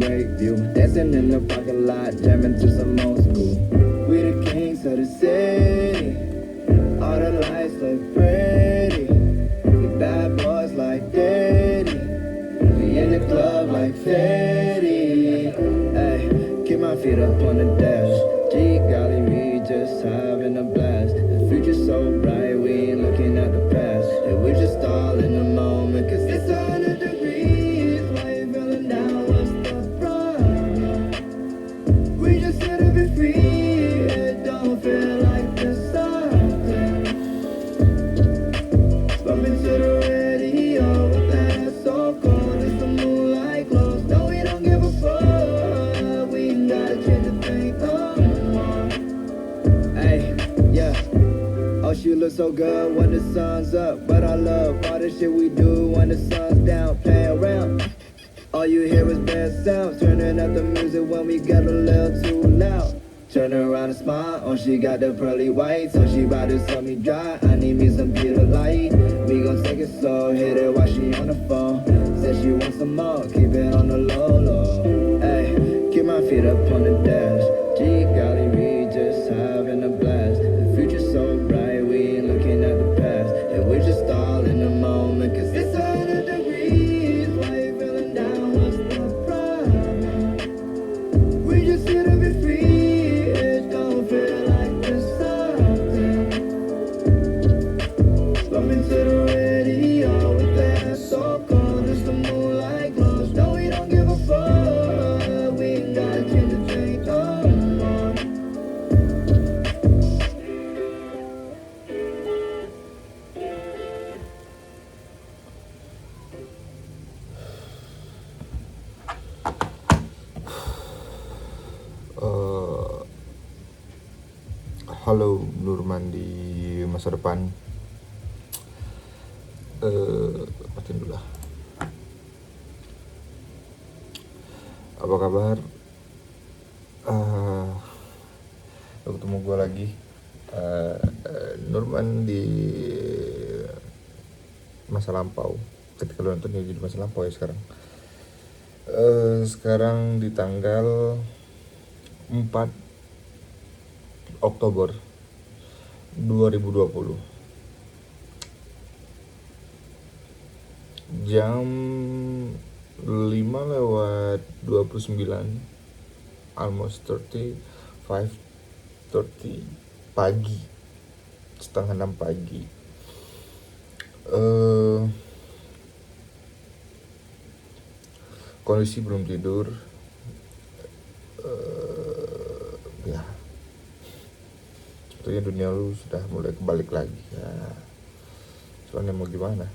great view. Dancing in the parking lot, jamming to some old school. We the kings of the city. All the lights look pretty. We bad boys like Diddy. We in the club like Fetty. Ay, keep my feet up on the dash. G golly, we just having a blast. The future's so bright, we ain't looking at the past. And we just all in the moment, cause it's 100 degrees. Why you feeling down? What's the problem? We just here to be free. It don't feel like the something. Bumping to the radio with that so cold. It's the moonlight glows. No, we don't give a fuck. We ain't gotta change a thing no more. Hey, yeah. Oh, she look so good when the sun's up. But I love all the shit we do when the sun's down. Play around. All you hear is bad sounds. Turning up the music when we get a little too loud. Turn around and smile. Oh, she got the pearly whites. So she bout to suck me dry. I need me some Peter Light. We gon' take it slow. Hit it while she on the phone. Said she wants some more. Keep it on the low, low. Hey, keep my feet up on the dash. G golly, we just having a blast. The future's so bright, we ain't looking at the past. And we're just all in the moment, cause it's 100 degrees. Why you feeling down? What's the problem? We just here to be free. It don't feel like there's something. Bumping to the radio with that so cold. It's the moonlight glows. No, we don't give a fuck. We ain't gotta change a thing no more. Halo Nurman di masa depan. Matiin dulu lah. Apa kabar? Ketemu gue lagi, Nurman di masa lampau. Ketika lu nonton jadi masa lampau ya sekarang. Sekarang di tanggal 4 Oktober 2020, jam 5:29, almost 5:30 pagi, setengah 6 pagi. Kondisi belum tidur. Ya, sebetulnya dunia lu sudah mulai kebalik lagi ya. Soalnya mau gimana?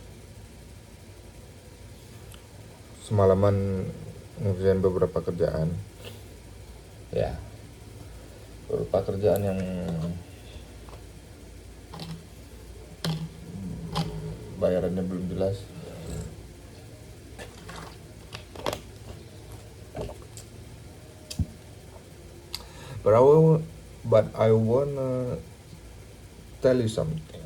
Semalaman ngerjain beberapa kerjaan. Ya, beberapa kerjaan yang bayarannya belum jelas. But I wanna tell you something.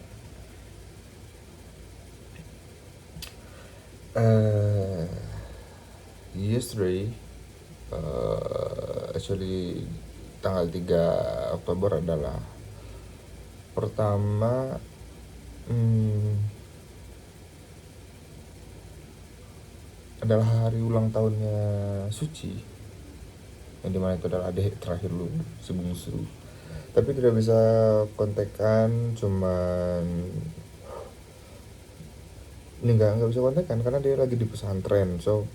Yesterday, actually tanggal 3 Oktober adalah pertama adalah hari ulang tahunnya Suci, yang dimana itu adalah adik terakhir lu, si bungsu. Tapi tidak bisa kontekan, cuman ini nggak bisa kontekan karena dia lagi di pesantren, so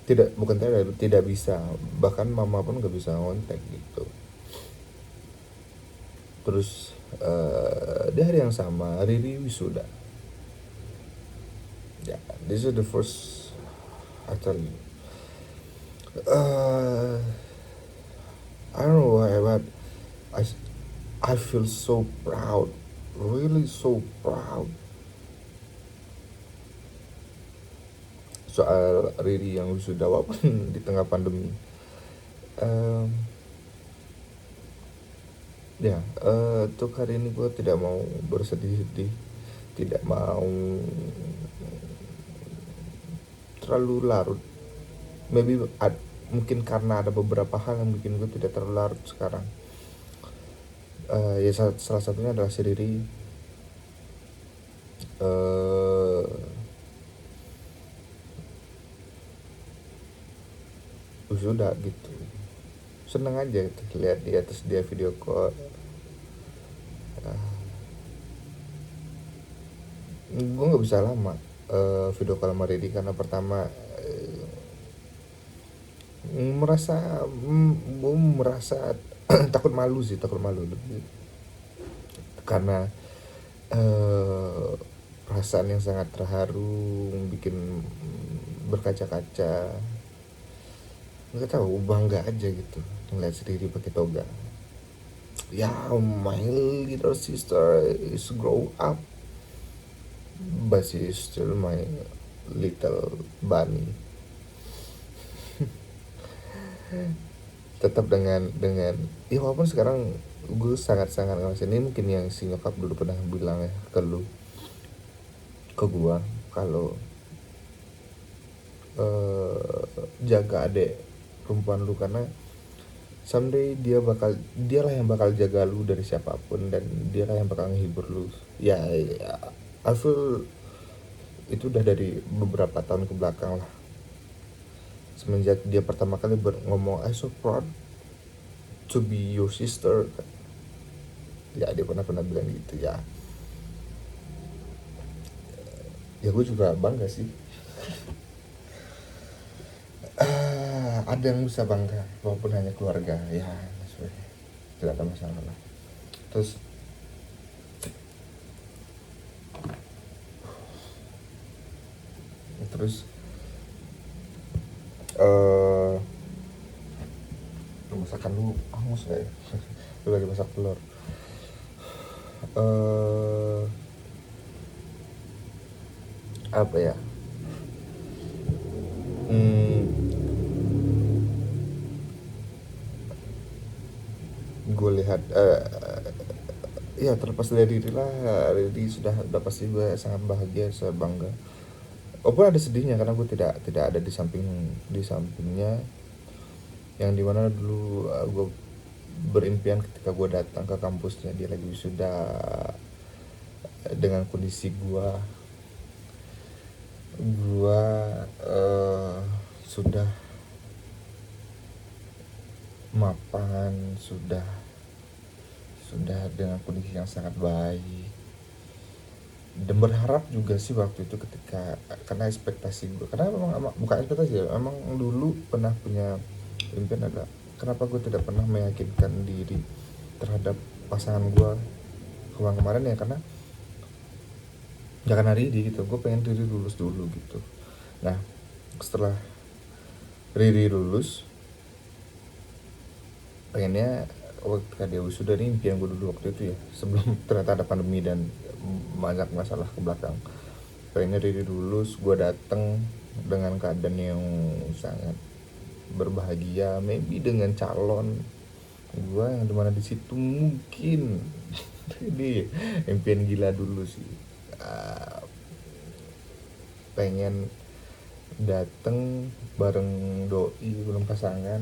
tidak bisa, bahkan mama pun nggak bisa kontak gitu. Terus di hari yang sama Riri wisuda. Yeah, this is the first I tell you. I don't know why, but I feel so proud, really so proud. Soal Riri yang wisuda walaupun di tengah pandemi. Untuk hari ini gue tidak mau bersedih-sedih, tidak mau terlalu larut. Maybe mungkin karena ada beberapa hal yang bikin gue tidak terlalu larut sekarang. Ya salah satunya adalah si Riri sudah gitu, seneng aja gitu lihat dia, terus dia video call. Gue nggak bisa lama video call sama Riri karena pertama gue merasa takut malu karena perasaan yang sangat terharu, bikin berkaca-kaca, nggak tahu, bangga aja gitu ngeliat sendiri pakai toga. Ya, my little sister is grow up, but she is still my little bunny. Tetap dengan ya walaupun sekarang gue sangat-sangat ngerasain ini, mungkin yang si nyokap dulu pernah bilang ya ke lu, ke gue, kalau jaga adek perempuan lu karena someday dialah yang bakal jaga lu dari siapapun, dan dialah yang bakal menghibur lu. Ya, I feel itu udah dari beberapa tahun ke belakang lah, semenjak dia pertama kali ngomong I so proud to be your sister. Ya dia pernah bilang gitu ya. Ya gue juga bangga sih. Ada yang bisa bangga walaupun hanya keluarga, ya tidak ada masalah lah. Terus masakan lu hangus gak ya? Lu lagi masak telur. Apa ya, gue lihat ya terlepas dari diri lah, Riri sudah pasti gue sangat bahagia, sangat bangga. Walaupun ada sedihnya karena gue tidak ada di sampingnya, yang dimana dulu gue berimpian ketika gue datang ke kampusnya dia lagi wisuda, dengan kondisi gue sudah mapan, sudah dengan kondisi yang sangat baik, dan berharap juga sih waktu itu ketika, karena ekspektasi gue, karena memang bukan ekspektasi ya, emang dulu pernah punya impian adalah kenapa gue tidak pernah meyakinkan diri terhadap pasangan gue kemarin ya, karena Riri gitu, gue pengen Riri lulus dulu gitu. Nah setelah Riri lulus, pengennya waktu dia wisuda, ini impian gue dulu waktu itu ya, sebelum ternyata ada pandemi dan banyak masalah ke belakang. Pengennya Riri lulus, gue dateng dengan keadaan yang sangat berbahagia, maybe dengan calon gue yang dimana di situ mungkin ini impian gila dulu sih. Pengen dateng bareng doi, belum pasangan,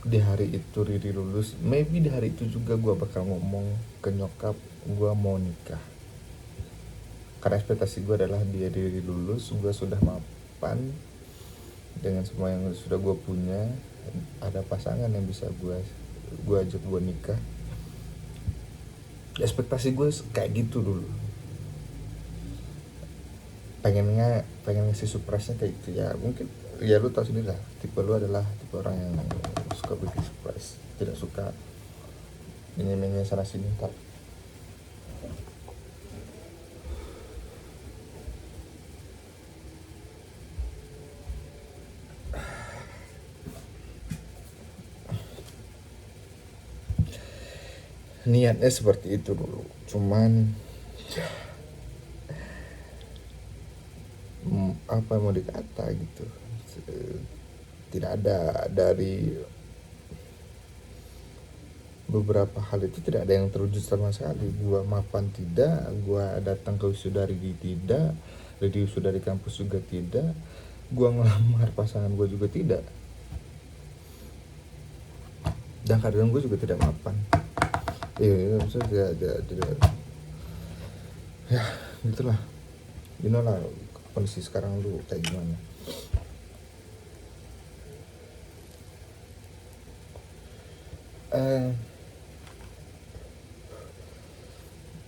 di hari itu Riri lulus, maybe di hari itu juga gue bakal ngomong ke nyokap gue mau nikah, karena ekspektasi gue adalah dia Riri lulus, gue sudah mapan dengan semua yang sudah gue punya, ada pasangan yang bisa gue ajak gue nikah. Ekspektasi gue kayak gitu dulu, pengen ngasih surprise-nya kayak gitu ya. Mungkin ya lu tau sendiri lah, tipe lu adalah tipe orang yang suka bikin surprise, tidak suka menye-menye sana sini. Niatnya seperti itu dulu, cuman apa mau dikata gitu, tidak ada dari beberapa hal itu tidak ada yang terwujud sama sekali. Gua mapan tidak, gua datang ke wisudari tidak, di wisudari kampus juga tidak, gua ngelamar pasangan gua juga tidak, dan kadang gue juga tidak mapan. Iya, maksudnya tidak, ya gitulah. You know lah kondisi sekarang lu kayak gimana.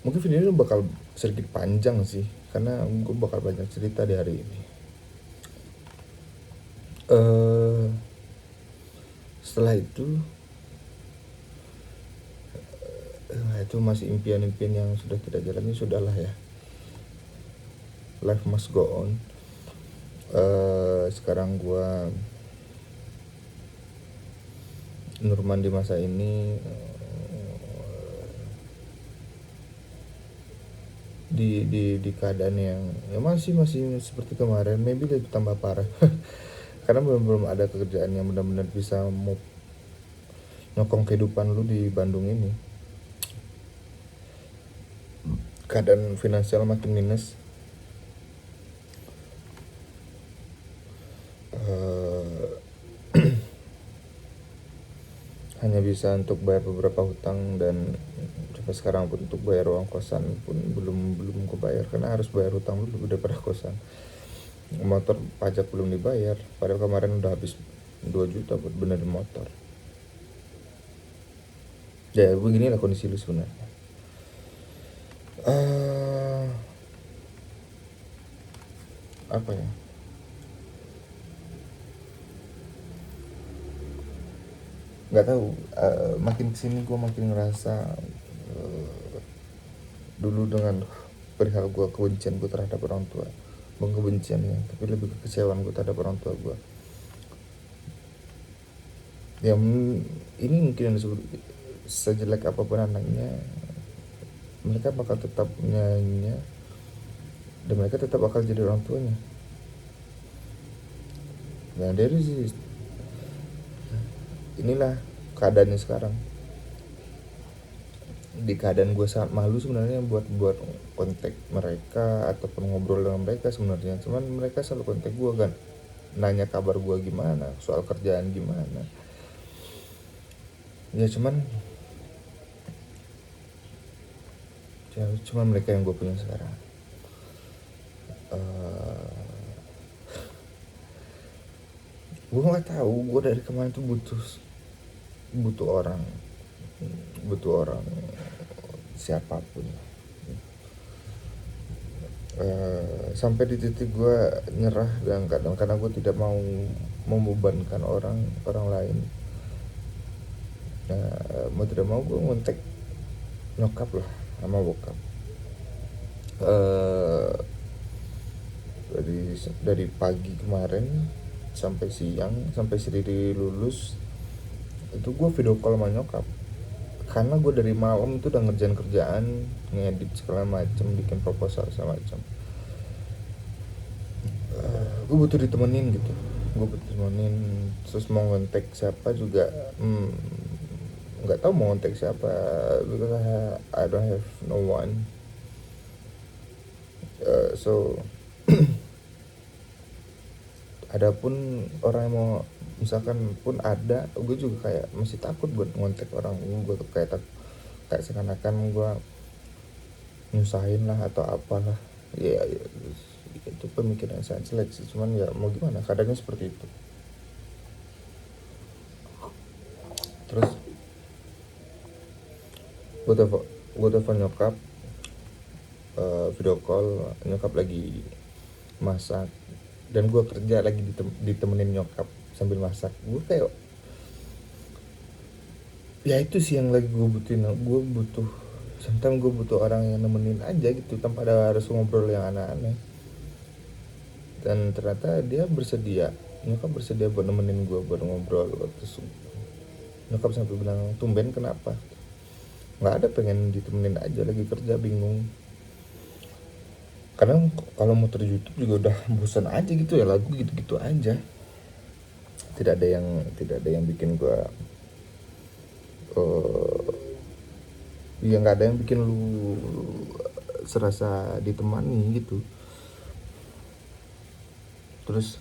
Mungkin video ini bakal sedikit panjang sih, karena gue bakal banyak cerita di hari ini. Setelah itu itu masih impian-impian yang sudah tidak jalan, ini sudahlah ya, life must go on. Sekarang gue Nurman di masa ini di keadaan yang ya masih seperti kemarin, maybe lebih tambah parah. Karena belum ada kerjaan yang benar-benar bisa nyokong kehidupan lu di Bandung ini. Keadaan finansial makin minus. Hanya bisa untuk bayar beberapa hutang, dan sampai sekarang pun untuk bayar uang kosan pun belum kebayar, karena harus bayar hutang dulu daripada kosan. Motor pajak belum dibayar, padahal kemarin udah habis 2 juta buat benerin motor. Ya beginilah kondisi lu sebenarnya. Apa ya, nggak tahu, makin kesini gue makin ngerasa dulu dengan perihal gue, kebencian gue terhadap orang tua, bukan kebencian ya, tapi lebih kekecewaan gue terhadap orang tua gue. Ya ini mungkin yang disebut, sejelek apapun anaknya, mereka bakal tetap nyanyinya, dan mereka tetap bakal jadi orang tuanya. Nah dari inilah keadaannya sekarang. Di keadaan gue sangat malu sebenarnya buat kontak mereka ataupun ngobrol dengan mereka sebenarnya, cuman mereka selalu kontak gue kan, nanya kabar gue gimana, soal kerjaan gimana. Ya cuman mereka yang gue punya sekarang. Gue nggak tahu, gue dari kemarin tuh butuh orang siapapun. Sampai di titik gue nyerah, dan karena gue tidak mau membebankan orang lain. Mau tidak mau gue ngontek nyokap lah sama bokap. Dari pagi kemarin sampai siang, sampai si Riri lulus, itu gue video call sama nyokap, karena gue dari malam itu udah ngerjain kerjaan, ngedit segala macem, bikin proposal segala macem. Gue butuh ditemenin gitu, terus mau ngontek siapa juga nggak tahu mau ngontek siapa, because I don't have no one. So adapun orang yang mau, misalkan pun ada, gue juga kayak masih takut buat ngontek orang. Gue kayak seakan-akan gue nyusahin lah atau apalah ya, itu pemikiran sangat jelek sih, cuman ya mau gimana, keadaannya seperti itu. Terus gue telepon nyokap, video call, nyokap lagi masak, dan gue kerja lagi ditemenin nyokap sambil masak. Gue kayak, ya itu sih yang lagi gue butuhin. Sometimes gue butuh orang yang nemenin aja gitu, tanpa ada harus ngobrol yang aneh-aneh. Dan ternyata nyokap bersedia buat nemenin gue buat ngobrol. Terus nyokap sampai bilang, tumben kenapa? Nggak ada, pengen ditemenin aja, lagi kerja bingung. Kadang kalau muter YouTube juga udah bosan aja gitu ya, lagu gitu-gitu aja. Tidak ada yang bikin gue ya nggak ada yang bikin lu serasa ditemani gitu. Terus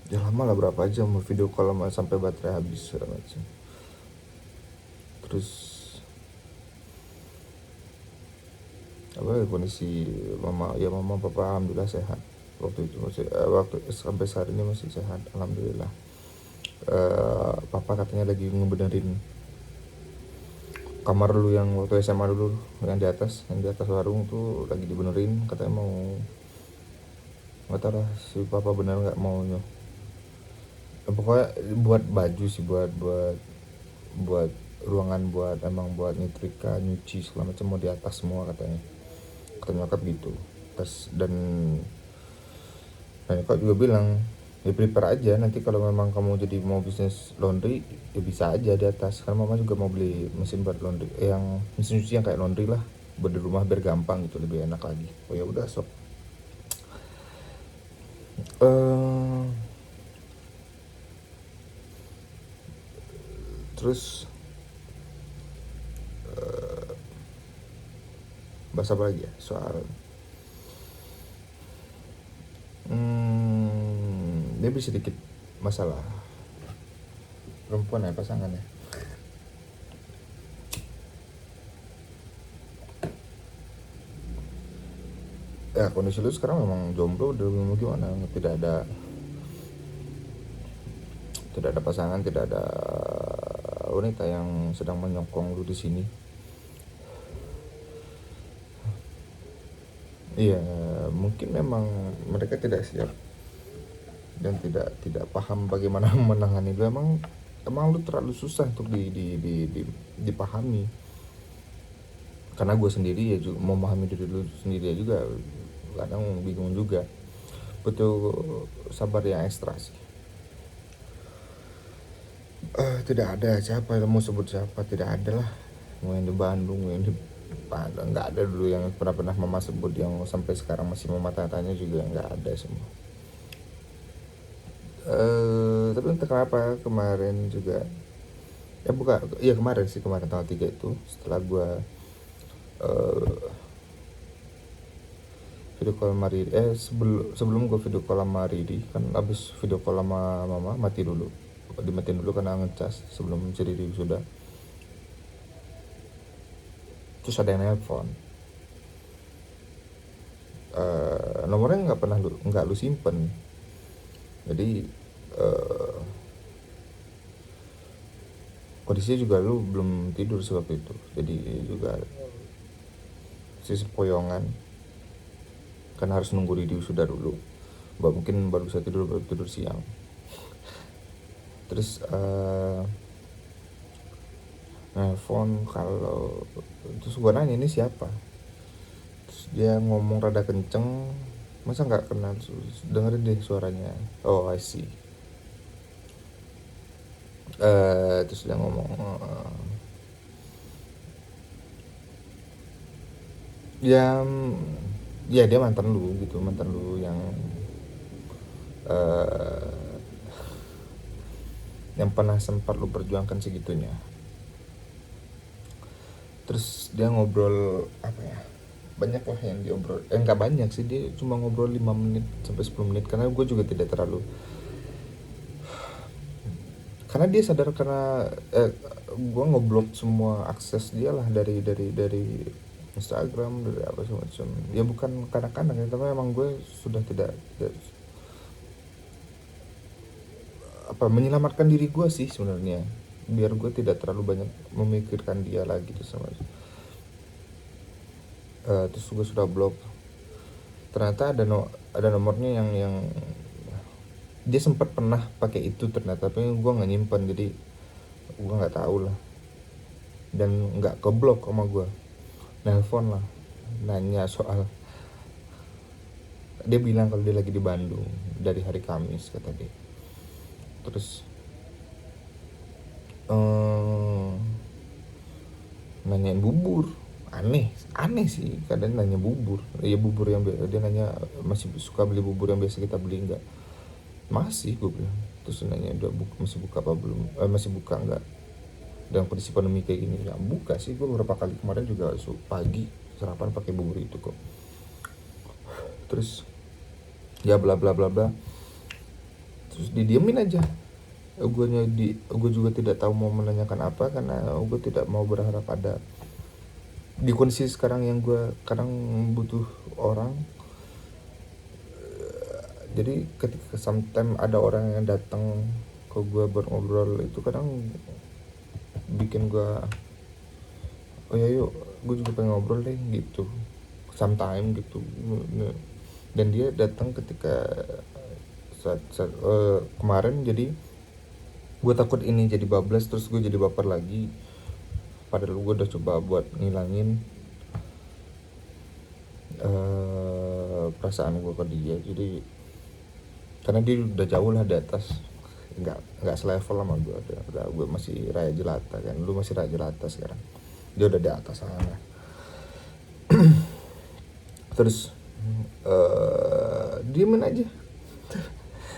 ya lama lah, berapa jam mau video call lama sampai baterai habis segala macam. Terus apa ya, kondisi mama papa alhamdulillah sehat waktu itu, waktu sampai saat ini masih sehat alhamdulillah. Papa katanya lagi ngebenerin kamar dulu yang waktu SMA dulu, yang di atas warung tuh lagi dibenerin, katanya mau, nggak tahu lah si papa bener nggak maunya. Pokoknya buat baju sih, buat ruangan, buat nyetrika, nyuci segala macam mau di atas semua katanya, kata nyokap gitu. Terus dan nyokap juga bilang ya prepare aja nanti kalau memang kamu jadi mau bisnis laundry ya bisa aja di atas, karena mama juga mau beli mesin buat laundry, yang mesin cuci yang kayak laundry lah buat di rumah biar gampang gitu, lebih enak lagi. Oh ya udah sok. Terus bahas apa lagi ya, soal dia bisa sedikit masalah perempuan ya, pasangannya. Ya kondisi lu sekarang memang jomblo, udah mau gimana, tidak ada pasangan, tidak ada wanita yang sedang menyokong lu di sini. Iya, mungkin memang mereka tidak siap dan tidak paham bagaimana menangani lu. Emang lu terlalu susah untuk dipahami. Karena gue sendiri ya juga memahami diri lu sendiri ya juga kadang bingung juga, butuh sabar yang ekstra sih. Tidak ada siapa yang mau sebut siapa, tidak ada lah, mau yang di Bandung, mau yang di Padang, nggak ada dulu yang pernah mama sebut, yang sampai sekarang masih mama tanya juga nggak ada semua. Tapi entah kenapa kemarin juga kemarin tanggal 3 itu setelah gue video call sama Riri, sebelum gue video call sama Riri kan, abis video call sama mama dimatiin dulu karena ngecas sebelum si Riri sudah. Terus ada yang nelpon, nomornya nggak lu simpen, jadi kondisinya juga lu belum tidur sebab itu, jadi juga sisi poyongan karena harus nunggu Riri sudah dulu, mungkin baru bisa tidur siang. Terus nelfon, terus gue nanya ini siapa, terus dia ngomong rada kenceng, masa nggak kenal, dengerin deh suaranya, oh I see. Terus dia ngomong ya dia mantan lu yang pernah sempat lu perjuangkan segitunya. Terus dia ngobrol apa ya, banyak lah yang diobrol, nggak banyak sih, dia cuma ngobrol 5 menit sampai 10 menit karena gue juga tidak terlalu, karena dia sadar karena gue ngeblok semua akses dia lah dari Instagram, dari apa semacam, ya bukan kadang-kadang ya, tapi emang gue sudah tidak menyelamatkan diri gue sih sebenarnya, biar gue tidak terlalu banyak memikirkan dia lagi tuh sama. Terus gue sudah blok, ternyata ada nomornya yang dia sempat pernah pakai itu ternyata, tapi gue nggak nyimpen, jadi gue nggak tahu lah, dan nggak keblok sama gue. Nelpon lah, nanya soal, dia bilang kalau dia lagi di Bandung dari hari Kamis kata dia. Terus nanyain bubur, aneh sih, kadang nanya bubur, ya bubur yang dia nanya masih suka beli bubur yang biasa kita beli nggak, masih gue bilang. Terus nanya udah masih buka apa belum, masih buka nggak, dengan kondisi pandemi kayak gini. Ya buka sih, gue beberapa kali kemarin juga pagi sarapan pakai bubur itu kok. Terus ya bla bla bla bla, terus didiemin aja. Gue juga tidak tahu mau menanyakan apa, karena gue tidak mau berharap ada di kondisi sekarang yang gue kadang butuh orang. Jadi ketika sometimes ada orang yang datang ke gue buat ngobrol, itu kadang bikin gue, oh ya yuk, gue juga pengen ngobrol deh gitu, sometimes gitu. Dan dia datang ketika kemarin, jadi gue takut ini jadi bablas terus gue jadi baper lagi, padahal gue udah coba buat ngilangin perasaan gue ke dia. Jadi karena dia udah jauh lah di atas, nggak selevel sama gue. Udah gue masih raya jelata kan, lu masih raya jelata, sekarang dia udah di atas sana. Terus diemin aja.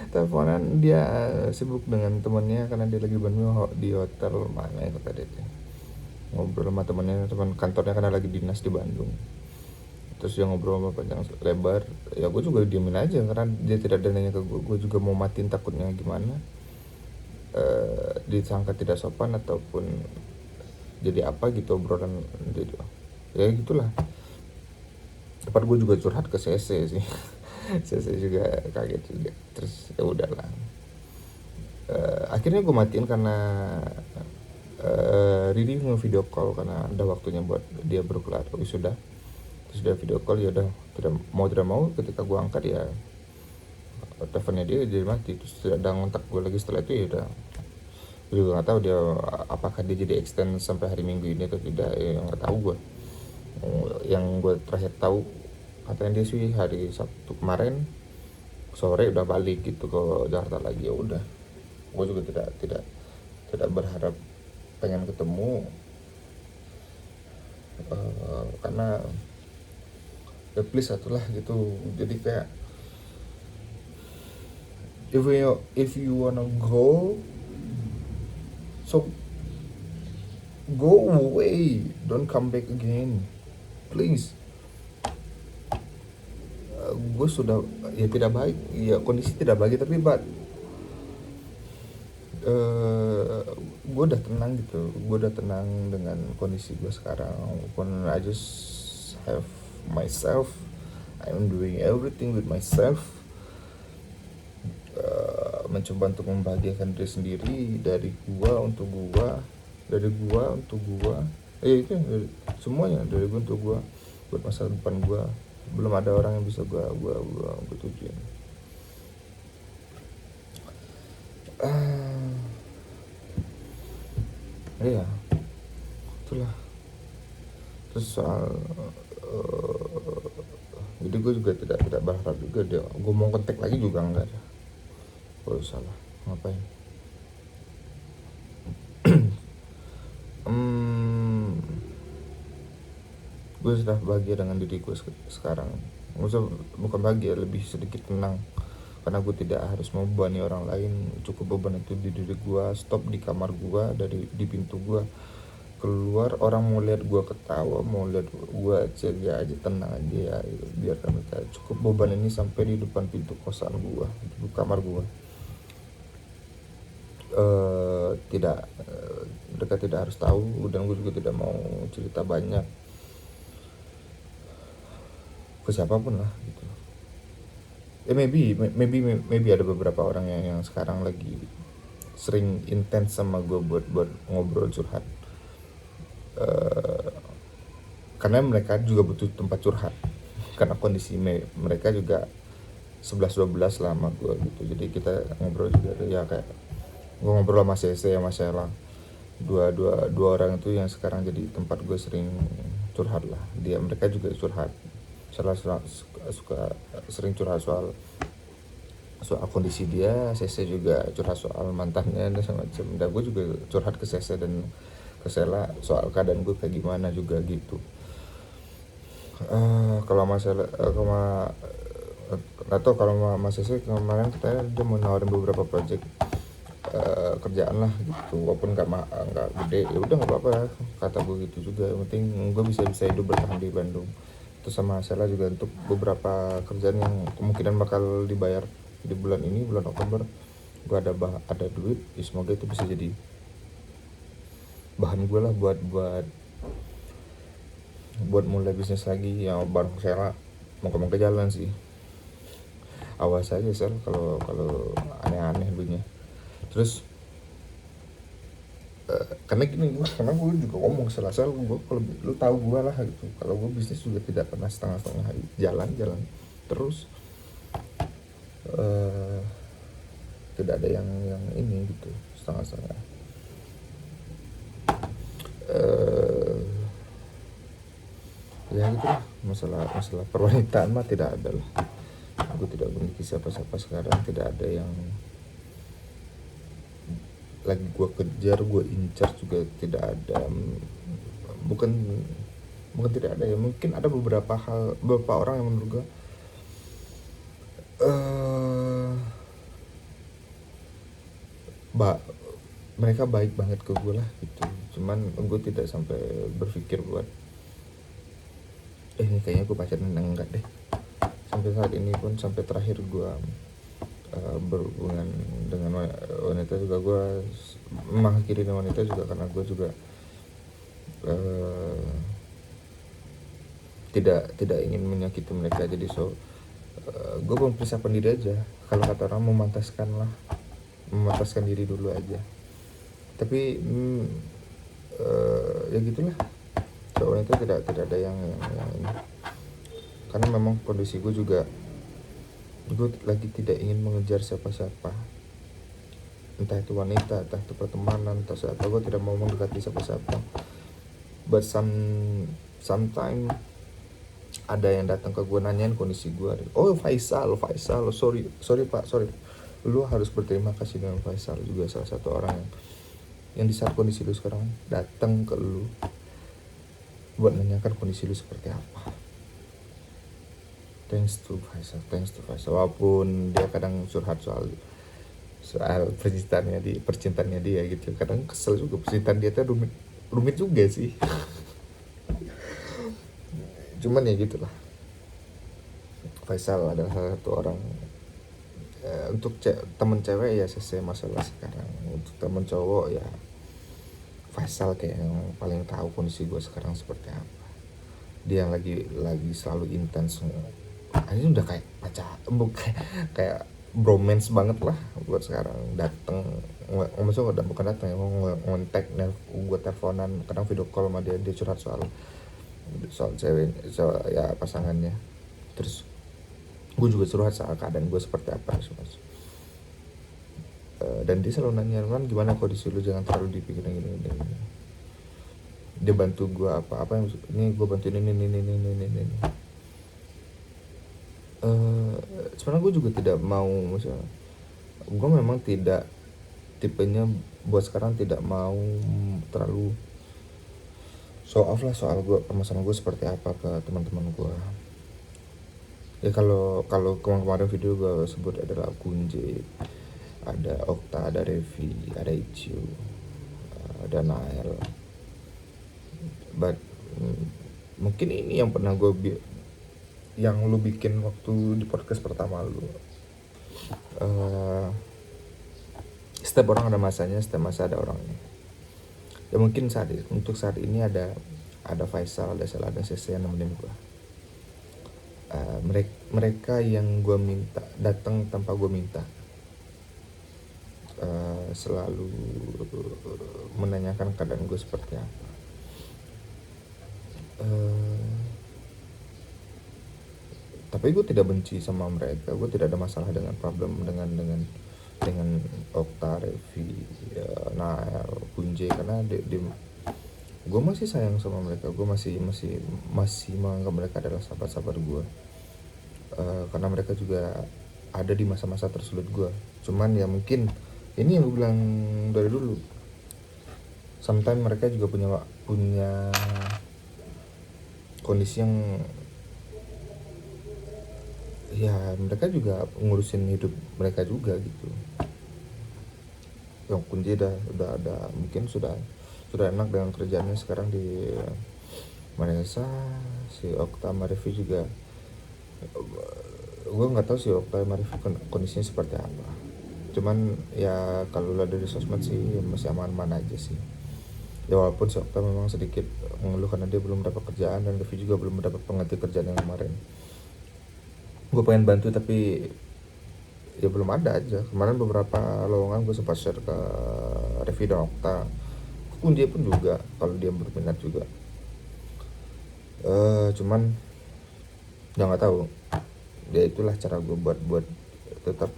Teleponan, dia sibuk dengan temannya karena dia lagi Bandung di hotel mana itu tadi tuh. Ngobrol sama teman kantornya karena lagi dinas di Bandung. Terus dia ngobrol sama panjang lebar, ya gue juga diemin aja karena dia tidak ada nanya ke gue juga mau matiin takutnya gimana disangka tidak sopan ataupun jadi apa gitu obrolan gitu. Ya gitulah. Tempat gue juga curhat ke CC sih. CC juga kaget juga. Terus ya udahlah, akhirnya gue matiin karena Riri nge-video call karena ada waktunya buat dia berkelar wisuda. Terus dia video call, ya udah tidak mau ketika gue angkat ya teleponnya dia jadi mati. Terus tidak ada ngontak gue lagi setelah itu. Ya udah, gue juga nggak tahu dia apakah dia jadi extend sampai hari Minggu ini atau tidak, ya nggak tahu gue. Yang gue terakhir tahu katanya dia sih hari Sabtu kemarin sore udah balik gitu ke Jakarta lagi. Ya udah, gue juga tidak berharap pengen ketemu karena ya please atulah gitu. Jadi kayak if you wanna go, so go away, don't come back again, please. Gue sudah, ya tidak baik, ya kondisi tidak baik, tapi gue udah tenang gitu. Gue udah tenang dengan kondisi gue sekarang. Walaupun I just have myself, I'm doing everything with myself, mencoba untuk membahagiakan diri sendiri, dari gua untuk gua, dari gua untuk gua, itu semuanya dari gua untuk gua, buat masa depan gua. Belum ada orang yang bisa gua tujuin. Iya, itulah. Terus soal jadi gue juga tidak berharap juga dia, gue mau kontak lagi juga enggak ada. Kalau salah ngapain? Gue sudah bahagia dengan diri gue sekarang. Maksudnya bukan bahagia, lebih sedikit tenang karena gue tidak harus membebani orang lain. Cukup beban itu di diri gue. Stop di kamar gue, di pintu gue. Keluar orang mau lihat gue ketawa, mau lihat gue ceria aja, tenang aja ya, biarkan mereka. Cukup beban ini sampai di depan pintu kosan gue, di kamar gue. Mereka tidak harus tahu, dan gue juga tidak mau cerita banyak ke siapapun lah gitu. Maybe ada beberapa orang yang sekarang lagi sering intens sama gue buat ngobrol curhat, karena mereka juga butuh tempat curhat karena kondisi mereka juga 11-12 lah sama gue gitu. Jadi kita ngobrol juga ya, kayak gue ngobrol sama CC sama Sheila, dua orang itu yang sekarang jadi tempat gue sering curhat lah. Mereka juga curhat, suka sering curhat soal kondisi dia. CC juga curhat soal mantannya dan semacam. Dan gue juga curhat ke CC dan ke Sheila soal keadaan gue kayak gimana juga gitu. Kalau masalah atau kalau Mas CC kemarin katanya dia mau nawarin beberapa project kerjaan lah gitu, walaupun nggak gede ya udah nggak apa-apa kata gue gitu juga, yang penting gue bisa hidup bertahan di Bandung. Terus sama Sheila juga untuk beberapa kerjaan yang kemungkinan bakal dibayar di bulan ini, bulan Oktober, gue ada duit ya, semoga itu bisa jadi bahan gue lah buat mulai bisnis lagi yang bareng Sheila. Moga-moga jalan sih, awas aja Sel kalau kalau aneh-aneh dulunya. Terus karena gue juga ngomong selasa gue, kalau lu tahu gue lah gitu, kalau gue bisnis juga tidak pernah setengah-setengah, jalan terus. eh, Tidak ada yang ini gitu setengah-setengah. eh, Ya gitu lah, masalah perwanitaan mah tidak ada lah. Gue tidak memiliki siapa-siapa sekarang, tidak ada yang lagi gue kejar, gue incar juga tidak ada. bukan Bukan tidak ada ya, mungkin ada beberapa orang yang menurut gue eh ba mereka baik banget ke gue lah gitu, cuman gue tidak sampai berpikir buat ini kayaknya gue pacaran, enggak deh. Sampai saat ini pun, sampai terakhir gue berhubungan dengan wanita juga, gue mengakhiri dengan wanita juga karena gue juga eh, tidak ingin menyakiti mereka. Jadi gue mempersiapkan diri aja, kalau kata orang memantaskan diri dulu aja. Tapi ya gitulah, soalnya itu tidak ada yang ini, karena memang kondisi gue juga, gue lagi tidak ingin mengejar siapa-siapa, entah itu wanita, entah itu pertemanan, entah siapa. Gue tidak mau mendekati siapa-siapa. But sometime ada yang datang ke gue nanyain kondisi gue. Oh Faisal, sorry pak, lu harus berterima kasih dengan Faisal juga, salah satu orang yang di saat kondisi lu sekarang datang ke lu buat nanyakan kondisi lu seperti apa. Thanks to Faisal. Walaupun dia kadang curhat soal percintaannya dia gitu, kadang kesel juga, percintaan dia tuh rumit juga sih. Cuman ya gitulah, Faisal adalah salah satu orang. Untuk temen cewek ya selesai masalah sekarang. Untuk temen cowok ya Faisal kayak yang paling tahu kondisi gue sekarang seperti apa. Dia yang lagi selalu intens. Ini udah kayak bukan kayak bromance banget lah buat sekarang. Dateng, maksudnya bukan dateng ya, ngontek, gue teleponan, kadang video call sama dia curhat soal cewek, ya pasangannya. Terus gue juga curhat soal keadaan gue seperti apa. Dan dia selalu nanya, kan gimana kondisi lu, jangan terlalu dipikirin gini. Dia bantu gue apa yang ini gue bantuin ini. Sebenarnya gue juga tidak mau, misalnya gue memang tidak tipenya buat sekarang, tidak mau terlalu show off lah soal gue, permasalahan gue seperti apa ke teman-teman gue. Ya kalau kemarin video gue sebut adalah Kunje, ada Okta, ada Revi, ada Icu, ada Nael. But mungkin ini yang pernah yang lu bikin waktu di podcast pertama lu. Setiap orang ada masanya, setiap masa ada orangnya. Ya mungkin untuk saat ini ada Faisal, ada Sheila, ada CC yang nemenin gue. Mereka yang gue minta datang tanpa gue minta, selalu menanyakan keadaan gue seperti apa. Tapi gue tidak benci sama mereka, gue tidak ada masalah dengan problem dengan Okta, Revi, Nael, Kunje, karena gue masih sayang sama mereka. Gue masih menganggap mereka adalah sahabat-sahabat gue, karena mereka juga ada di masa-masa tersulit gue. Cuman ya mungkin ini yang gue bilang dari dulu, sometimes mereka juga punya kondisi yang ya mereka juga ngurusin hidup mereka juga gitu. yang Kunci udah ada, mungkin sudah enak dengan kerjaannya sekarang di Manesa. Si Okta Marifi juga, gue nggak tahu sih Okta Marifi kondisinya seperti apa, cuman ya kalau lihat dari sosmed sih masih aman-aman aja sih ya, walaupun si Okta memang sedikit mengeluh karena dia belum mendapat kerjaan dan Devi juga belum mendapat pengganti kerjaan yang kemarin. Gue pengen bantu tapi ya belum ada aja. Kemarin beberapa lowongan gue sempat share ke Revi dan Okta, pun dia pun juga kalau dia berminat juga. Cuman ya nggak tahu, ya itulah cara gue buat tetap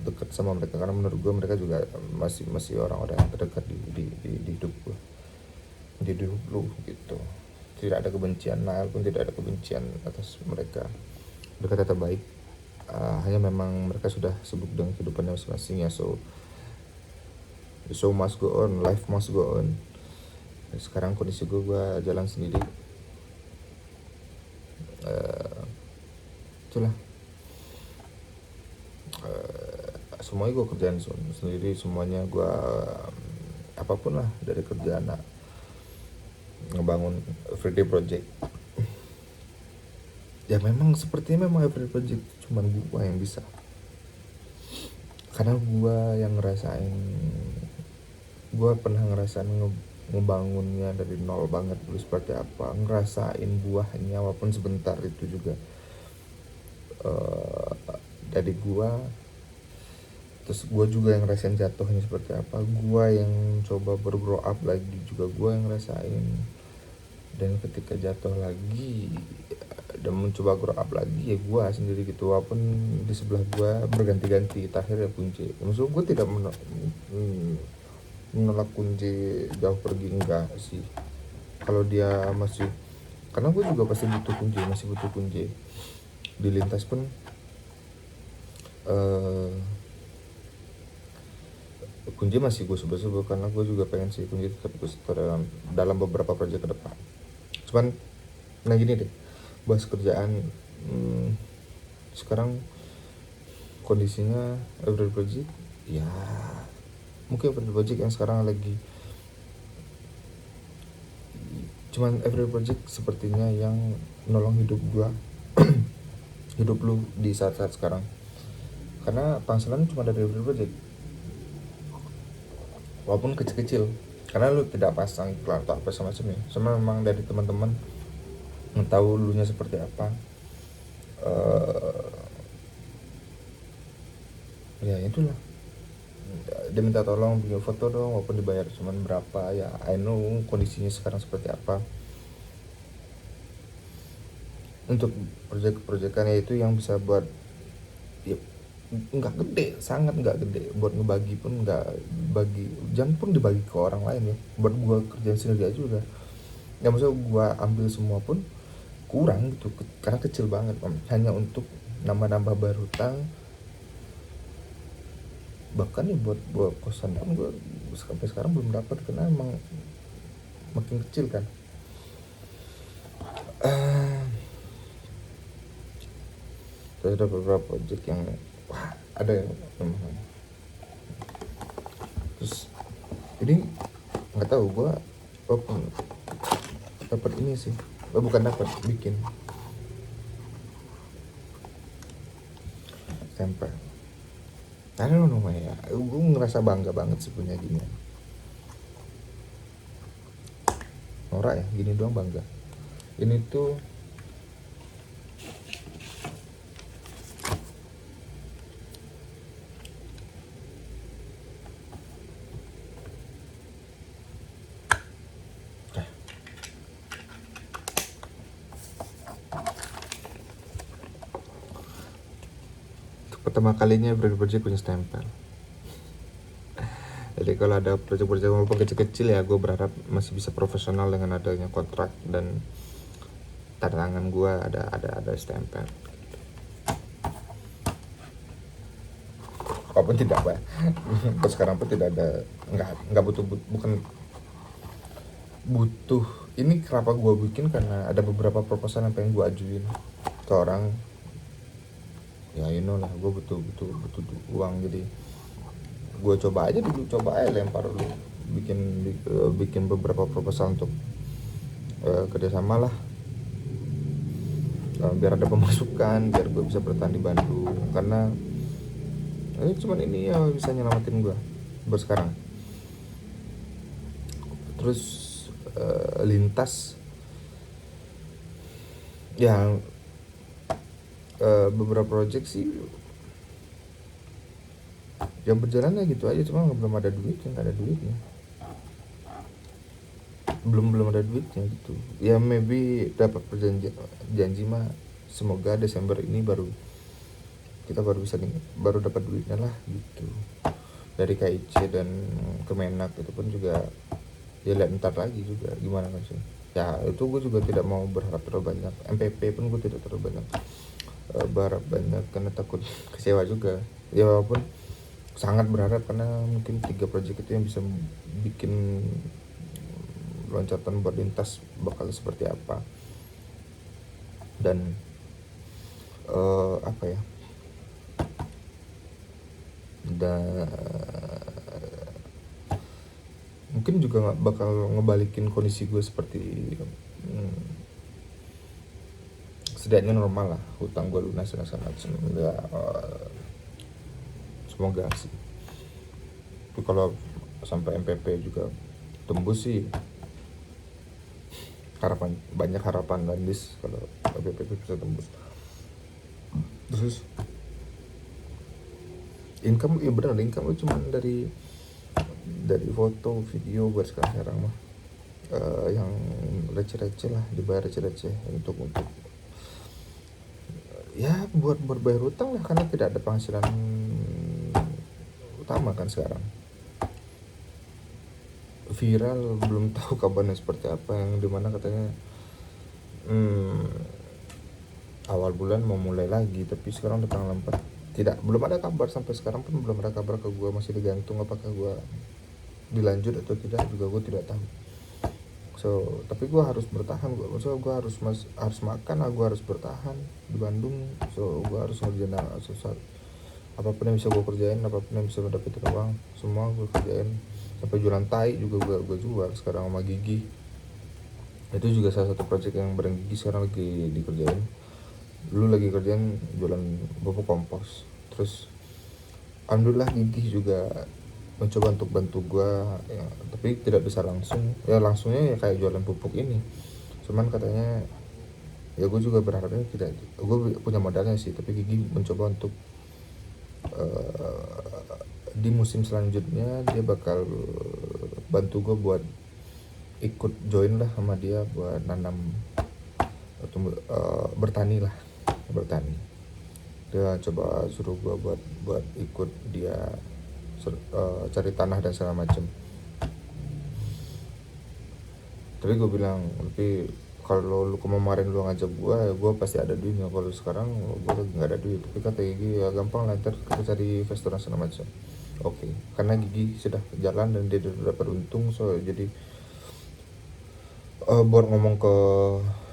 dekat sama mereka, karena menurut gue mereka juga masih orang-orang yang terdekat di hidup gue, di hidup lu gitu. Tidak ada kebencian, Nael pun tidak ada kebencian atas mereka tetap baik. Hanya memang mereka sudah sibuk dengan kehidupannya masing-masing ya, so the show must go on, life must go on. Sekarang kondisi gue jalan sendiri. Itulah, semuanya gue kerjaan sendiri, semuanya gue apapun lah dari kerjaan, ngebangun everyday project. Ya memang sepertinya memang everyday project cuman gue yang bisa, karena gue yang ngerasain, gue pernah ngerasain ngebangunnya dari nol banget dulu seperti apa, ngerasain buahnya walaupun sebentar itu juga. Dari gue, terus gue juga yang ngerasain jatuhnya seperti apa, gue yang coba bergrow up lagi juga gue yang ngerasain. Dan ketika jatuh lagi dan mencoba grow up lagi ya gue sendiri gitu, walaupun di sebelah gue berganti-ganti, terakhir ya Kunci. Maksud gue tidak menolak Kunci jauh pergi, enggak sih. Kalau dia masih, karena gue juga pasti butuh Kunci, masih butuh Kunci di lintas pun. Kunci masih gue sebut-sebut karena gue juga pengen sih Kunci tetap gue dalam beberapa proyek ke depan. Cuman nah gini deh, bahas kerjaan. Sekarang kondisinya every project ya, mungkin every project yang sekarang lagi, cuman every project sepertinya yang nolong hidup gua hidup lu di saat-saat sekarang, karena penghasilan cuma dari every project walaupun kecil-kecil, karena lu tidak pasang iklan atau apa semacamnya, sama memang dari teman-teman tahu lu nya seperti apa. Ya itulah, dia minta tolong bikin foto dong walaupun dibayar cuman berapa ya, I know kondisinya sekarang seperti apa. Untuk proyek-proyekannya itu yang bisa buat ya, nggak gede, sangat nggak gede, buat ngebagi pun nggak bagi, jangan pun dibagi ke orang lain ya, buat gua kerjaan sendiri aja udah ya, maksudnya gua ambil semua pun kurang gitu, karena kecil banget, hanya untuk nambah-nambah berhutang. Bahkan ya buat kosan pun gue sampai sekarang belum dapat karena emang makin kecil kan. Terus ada beberapa project yang ada yang terus ini nggak tahu gue dapat ini sih, bukan dapat, bikin stempel. I don't know ya, gue ngerasa bangga banget sih punya gini. Norak ya, gini doang bangga. Ini tuh pertama kalinya project punya stempel. Jadi kalau ada project-project walaupun kecil-kecil ya, gue berharap masih bisa profesional dengan adanya kontrak dan tanda tangan gue ada stempel. Walaupun tidak apa, sekarang pun tidak ada, nggak bukan butuh. Ini kenapa gue bikin karena ada beberapa proposal yang pengen gue ajuin ke orang. Ya lah, gue butuh uang, jadi gue coba aja dulu, coba aja lempar dulu, bikin beberapa proposal untuk kerjasama lah. Biar ada pemasukan, biar gue bisa bertahan di Bandung, karena ini cuman ini ya bisa nyelamatin gue buat sekarang. Terus lintas ya, beberapa project sih yang berjalan ya gitu aja, cuma belum ada duitnya, nggak ada duitnya, belum ada duitnya gitu ya. Maybe dapat janji mah semoga Desember ini kita baru bisa baru dapat duitnya lah gitu, dari KIC dan Kemenak. Itu pun juga ya lihat ntar lagi juga gimana kan sih ya. Itu gue juga tidak mau berharap terlalu banyak. MPP pun gue tidak terlalu banyak berharap banyak karena takut kecewa juga ya, walaupun sangat berharap karena mungkin 3 project itu yang bisa bikin loncatan buat lintas bakal seperti apa. Dan apa ya, dan mungkin juga nggak bakal ngebalikin kondisi gue seperti setidaknya normal lah, hutang gue lunas dan segala macam ya. Semoga sih. Tapi kalau sampai MPP juga tembus sih, banyak harapan Landis kalau MPP bisa tembus. Terus income ya benar, income itu cuma dari foto video buat sekarang mah. Yang receh-receh lah, dibayar receh-receh untuk ya buat bayar hutang lah, karena tidak ada penghasilan utama kan sekarang. Viral belum tahu kabarnya seperti apa, yang dimana katanya awal bulan mau mulai lagi, tapi sekarang udah tanggal 4, belum ada kabar. Sampai sekarang pun belum ada kabar ke gue, masih digantung apakah gue dilanjut atau tidak juga gue tidak tahu. So tapi gue harus bertahan, gue harus makan lah, gue harus bertahan di Bandung. So gue harus ngerjain sesuatu, apapun yang bisa gue kerjain, apapun yang bisa dapetin uang, semua gue kerjain. Sampai jualan tai juga gue jual sekarang sama Gigi. Itu juga salah satu project yang bareng Gigi sekarang lagi dikerjain. Dulu lagi kerjain jualan pupuk kompos. Terus alhamdulillah Gigi juga mencoba untuk bantu gue ya, tapi tidak bisa langsung ya, langsungnya ya kayak jualan pupuk ini. Cuman katanya ya gue juga berharapnya tidak, gue punya modalnya sih, tapi Gigi mencoba untuk di musim selanjutnya dia bakal bantu gue buat ikut join lah sama dia buat nanam bertani. Dia coba suruh gue buat ikut dia cari tanah dan segala macem. Tapi gue bilang, tapi kalau lu kemarin lu ngajak gue pasti ada duitnya. Kalau sekarang gue nggak ada duit. Tapi kata Gigi ya gampang lah, ntar kita cari investor dan segala macam. Oke, karena Gigi sudah jalan dan dia sudah dapat untung, so jadi buat ngomong ke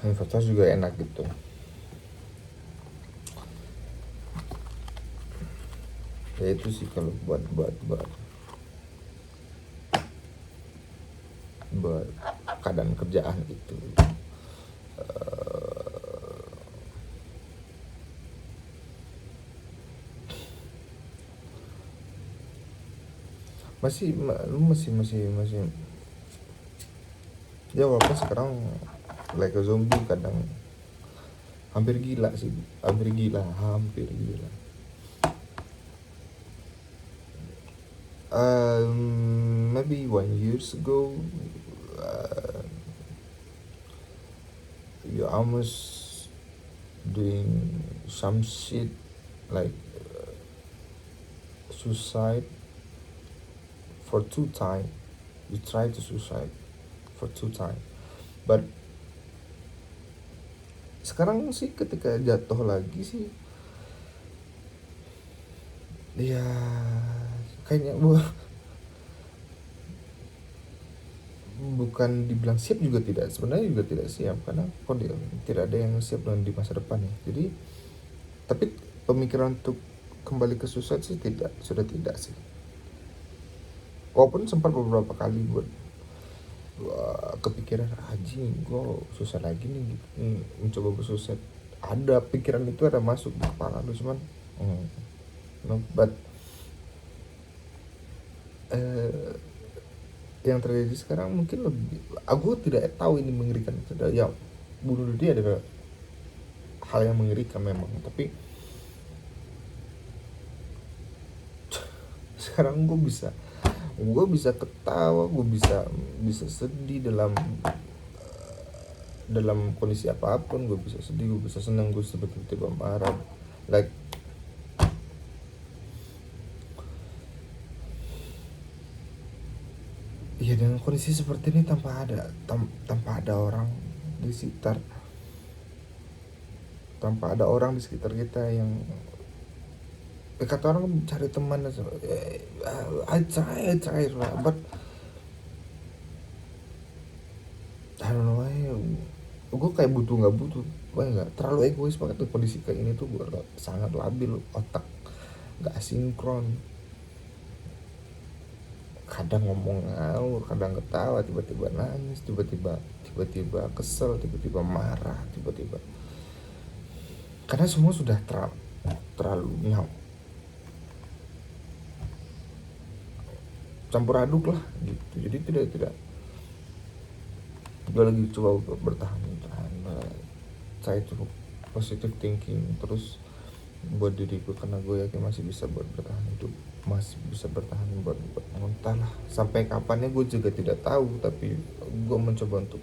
investor juga enak gitu. Ya itu sih kalau buat keadaan kerjaan gitu. Masih ya, walaupun sekarang like a zombie, kadang hampir gila. Maybe 1 years ago, you almost doing some shit like suicide for 2 times. You try to suicide for 2 times, but sekarang sih ketika jatuh lagi sih ya kayaknya bukan dibilang siap juga tidak, sebenarnya juga tidak siap, karena tidak ada yang siap di masa depan ya. Jadi tapi pemikiran untuk kembali ke suicide sih sudah tidak sih. walaupun sempat beberapa kali buat kepikiran anjing gue susah lagi nih gitu, mencoba bersusah, ada pikiran itu ada masuk di kepala lu, cuman no, but yang terjadi sekarang mungkin lebih, aku tidak tahu ini mengerikan atau tidak. Ya bunuh diri adalah hal yang mengerikan memang, tapi sekarang gue bisa ketawa, gue bisa sedih dalam kondisi apapun, gue bisa sedih, gue bisa senang, gue tiba-tiba marah, like ya dengan kondisi seperti ini tanpa ada orang di sekitar, tanpa ada orang di sekitar kita yang kata orang cari teman, I try but I don't know why gue kayak butuh nggak butuh, nggak terlalu egois banget tuh kondisi kayak ini tuh, gue sangat labil, otak nggak sinkron, kadang ngomong ngawur, kadang ketawa, tiba-tiba nangis, tiba-tiba kesel, tiba-tiba marah, tiba-tiba, karena semua sudah terlalu campur aduk lah gitu. Jadi tidak gue lagi coba bertahan, saya cukup positive thinking terus buat diri gue, karena gue yakin masih bisa buat bertahan hidup, masih bisa bertahan buat entahlah sampai kapannya gue juga tidak tahu, tapi gue mencoba untuk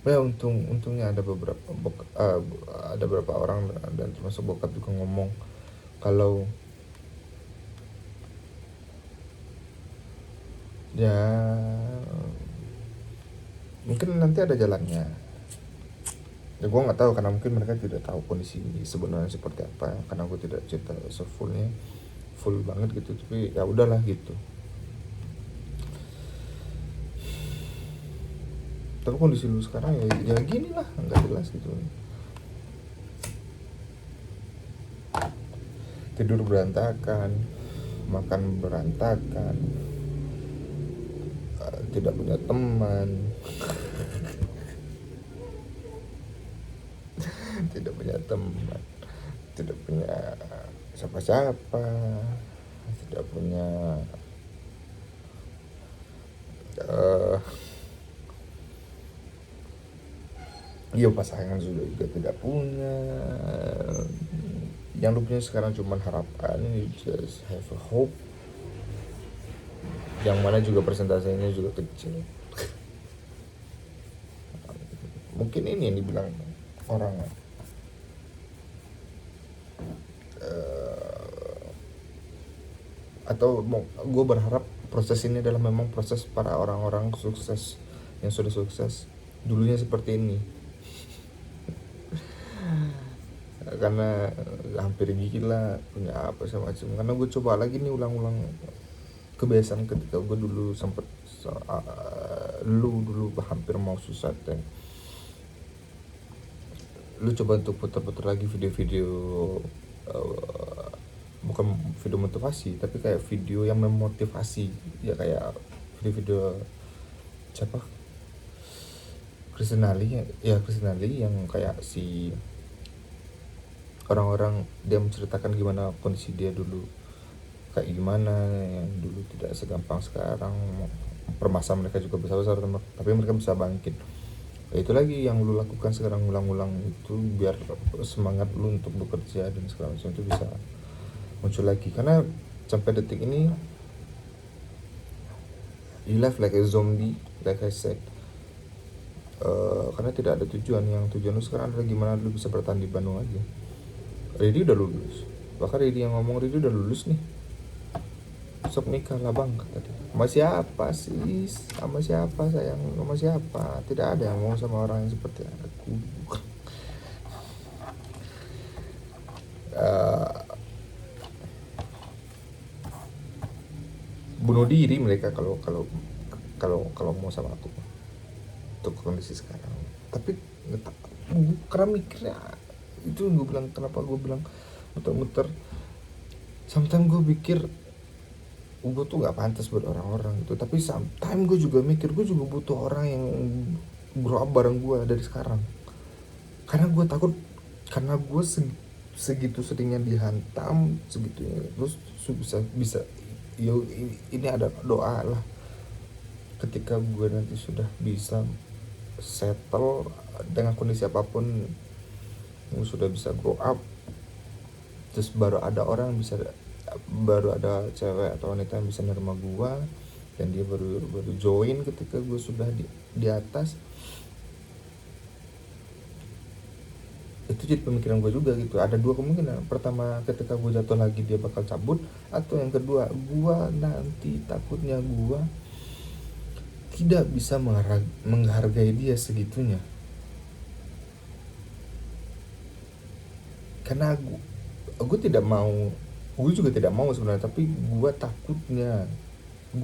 ya untungnya ada beberapa orang dan termasuk bokap juga ngomong kalau ya mungkin nanti ada jalannya. Ya gue nggak tahu karena mungkin mereka tidak tahu kondisi sebenarnya seperti apa, karena gue tidak cerita full banget gitu, tapi ya udahlah gitu. Tapi kondisi lu sekarang ya gini lah, nggak jelas gitu, tidur berantakan, makan berantakan, tidak punya teman, tidak punya teman, tidak punya siapa-siapa, tidak punya pasangan sudah juga tidak punya, yang lu punya sekarang cuma harapan, you just have a hope, yang mana juga persentasenya juga kecil. Mungkin ini yang dibilang orang atau gue berharap proses ini adalah memang proses para orang-orang sukses yang sudah sukses dulunya seperti ini. Karena hampir gila punya apa semacam, karena gue coba lagi nih ulang-ulang kebiasaan ketika gue dulu sempet dulu hampir mau susah, dan lu coba untuk putar-putar lagi video-video bukan video motivasi tapi kayak video yang memotivasi, ya kayak video-video siapa, Kristen Ali yang kayak si orang-orang dia menceritakan gimana kondisi dia dulu kayak gimana, yang dulu tidak segampang sekarang, permasalahan mereka juga besar-besar tapi mereka bisa bangkit. Itu lagi yang lu lakukan sekarang, ulang-ulang itu biar semangat lu untuk bekerja dan segala macam itu bisa muncul lagi. Karena sampai detik ini you live like a zombie, like I said, karena tidak ada tujuan. Yang tujuan lu sekarang adalah gimana lu bisa bertahan di Bandung aja. Ridi udah lulus, bahkan Ridi yang ngomong Ridi udah lulus nih, sok nikah lah bang katanya. Sama siapa sih, sama siapa sayang, sama siapa, tidak ada yang mau sama orang yang seperti aku. Bunuh diri mereka kalau mau sama aku untuk kondisi sekarang. Tapi karena mikirnya Itu gue bilang, kenapa gue bilang muter-muter. Sometimes gue pikir gue tuh nggak pantas buat orang-orang gitu, tapi sometimes gue juga mikir gue juga butuh orang yang grow up bareng gue dari sekarang. Karena gue takut, karena gue segitu seringnya dihantam, segitunya terus bisa yo, ini ada doa lah, ketika gue nanti sudah bisa settle dengan kondisi apapun, gue sudah bisa grow up, terus baru ada cewek atau wanita yang bisa nerima gue, dan dia baru join ketika gue sudah di atas. Itu jadi pemikiran gue juga gitu. Ada dua kemungkinan. Pertama, ketika gue jatuh lagi dia bakal cabut, atau yang kedua, gue nanti takutnya gue tidak bisa menghargai dia segitunya. Karena gue tidak mau, gue juga tidak mau sebenarnya, tapi gue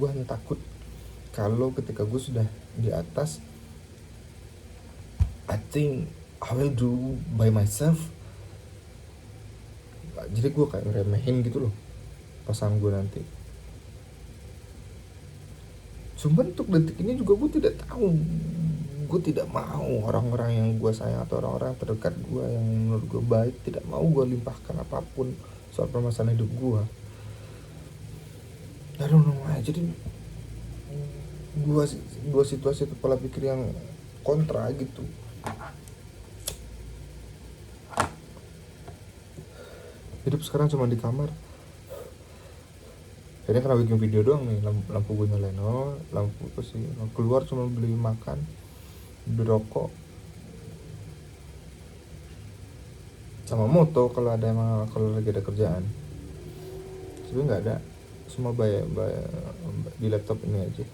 hanya takut kalau ketika gue sudah di atas, I think I will do by myself. Jadi gue kayak ngeremehin gitu loh pasangan gue nanti. Cuman untuk detik ini juga gue tidak tahu, gue tidak mau orang-orang yang gue sayang atau orang-orang terdekat gue yang menurut gue baik, tidak mau gue limpahkan apapun soal permasalahan hidup gue. I don't know why. Jadi dua situasi itu pola pikir yang kontra gitu. Hidup sekarang cuma di kamar. Jadi karena bikin video doang nih, lampu gue nyalain, lampu apa sih, keluar cuma beli makan, beli rokok, sama moto kalau lagi ada kerjaan. Sebenarnya nggak ada, semua bayar di laptop ini aja.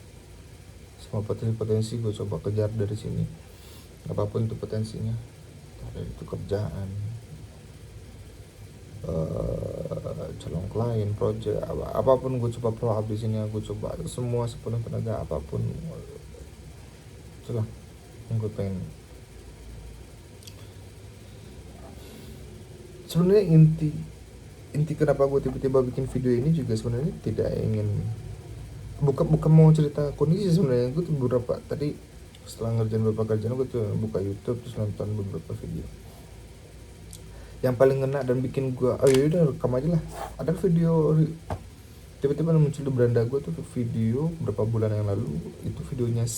Semua potensi gue coba kejar dari sini, apapun itu potensinya, dari itu kerjaan, calon klien, project, apapun gue coba pro up di sini. Gue coba semua sepenuh tenaga, apapun itulah yang gue pengen. Sebenarnya inti kenapa gue tiba-tiba bikin video ini juga sebenarnya tidak ingin, bukan mau cerita kondisi. Sebenarnya gue tuh beberapa tadi setelah ngerjain beberapa kerjaan, gue tuh buka YouTube terus nonton beberapa video. Yang paling ngena dan bikin gue, oh yaudah rekam aja lah. Ada video tiba-tiba muncul di beranda gue tuh video berapa bulan yang lalu. Itu videonya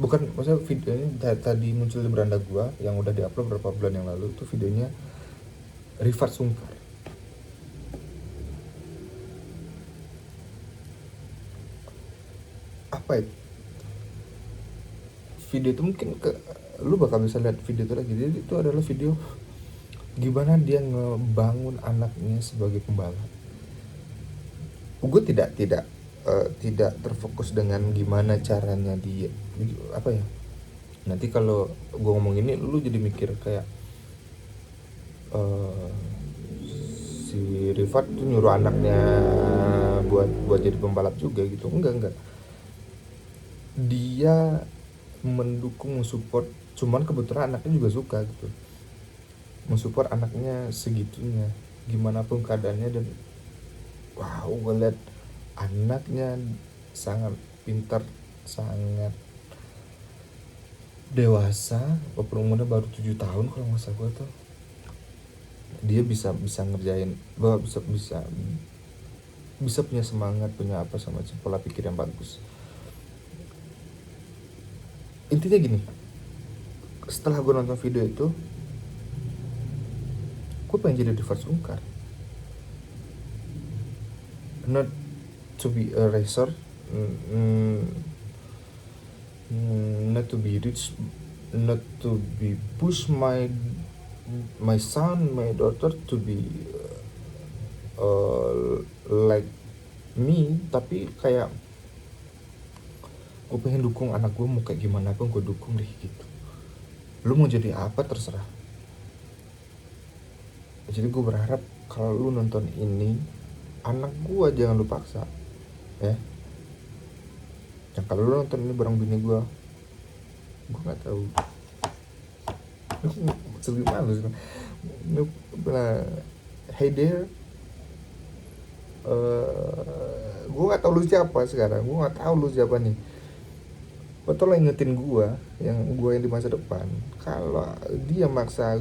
maksudnya videonya tadi muncul di beranda gue yang udah diupload berapa bulan yang lalu. Itu videonya Rifat Sungkar. Apa itu? Video itu mungkin lu bakal bisa lihat video itu lagi. Jadi itu adalah video gimana dia ngebangun anaknya sebagai pembalap. Gue tidak terfokus dengan gimana caranya dia, apa ya. Nanti kalau gue ngomong ini lu jadi mikir kayak si Rifat tuh nyuruh anaknya buat jadi pembalap juga gitu. Enggak. Dia mendukung, mensupport. Cuman kebetulan anaknya juga suka gitu, mensupport anaknya segitunya gimana pun keadaannya. Dan wow, gue liat anaknya sangat pintar, sangat dewasa. Umurnya baru 7 tahun kalau nggak salah gue tuh. Dia bisa ngerjain, bisa punya semangat, punya apa sama pola pikir yang bagus. Intinya gini, setelah gue nonton video itu, gue pengen jadi Rifat Sungkar. Not to be a racer, not to be rich, not to be push my son, my daughter to be like me. Tapi kayak gue pengen dukung anak gue, mau kayak gimana pun gue dukung deh gitu. Lu mau jadi apa terserah. Jadi gue berharap kalau lu nonton ini, anak gue jangan lu paksa ya. Yang kalau lu nonton ini bareng bini gue nggak tahu. Sedih malu sih. Ini bilang, hey there, gue nggak tahu lu siapa sekarang, gue nggak tahu lu siapa nih. Betul ingetin gue yang di masa depan, kalau dia masa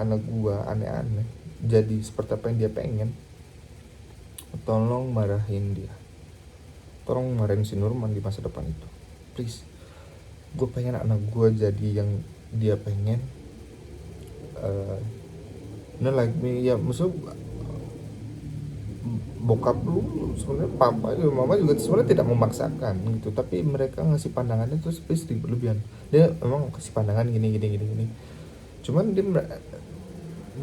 anak gue aneh-aneh jadi seperti apa yang dia pengen, tolong marahin dia, tolong marahin si Nurman di masa depan itu, please. Gue pengen anak gue jadi yang dia pengen. Not like me, ya maksud bokap lu sebenarnya, papa juga mama juga sebenarnya tidak memaksakan gitu, tapi mereka ngasih pandangannya terus please berlebihan. Dia emang kasih pandangan gini gini gini gini, cuman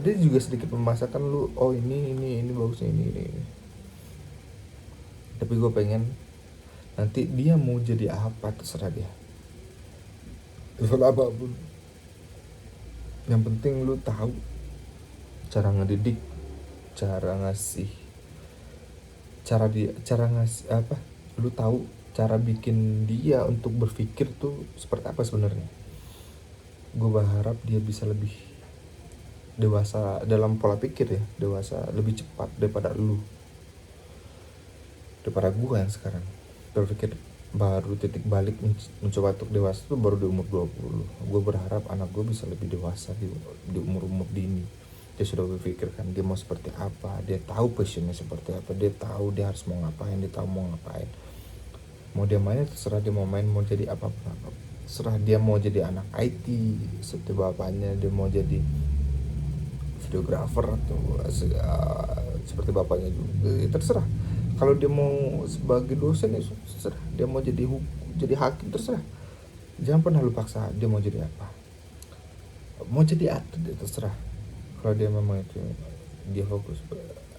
dia juga sedikit memaksakan lu, oh ini bagusnya ini. Tapi gue pengen nanti dia mau jadi apa terserah dia, terserah apapun, yang penting lu tahu cara ngedidik, cara ngasih apa, lu tahu cara bikin dia untuk berpikir tuh seperti apa sebenarnya. Gue berharap dia bisa lebih dewasa dalam pola pikir ya, dewasa lebih cepat daripada gue yang sekarang berpikir baru titik balik mencoba untuk dewasa tuh baru di umur 20. Gue berharap anak gue bisa lebih dewasa di umur dini. Dia sudah berpikirkan dia mau seperti apa, dia tahu passionnya seperti apa, dia tahu dia harus mau ngapain, dia tahu mau ngapain. Mau dia main terserah, dia mau main, mau jadi apa terserah. Dia mau jadi anak IT seperti bapaknya, dia mau jadi videografer atau seperti bapaknya juga, terserah. Kalau dia mau sebagai dosen ya terserah, dia mau jadi hakim terserah. Jangan pernah lu paksa dia mau jadi apa, mau jadi atlet terserah. Kalau dia memang itu dia fokus,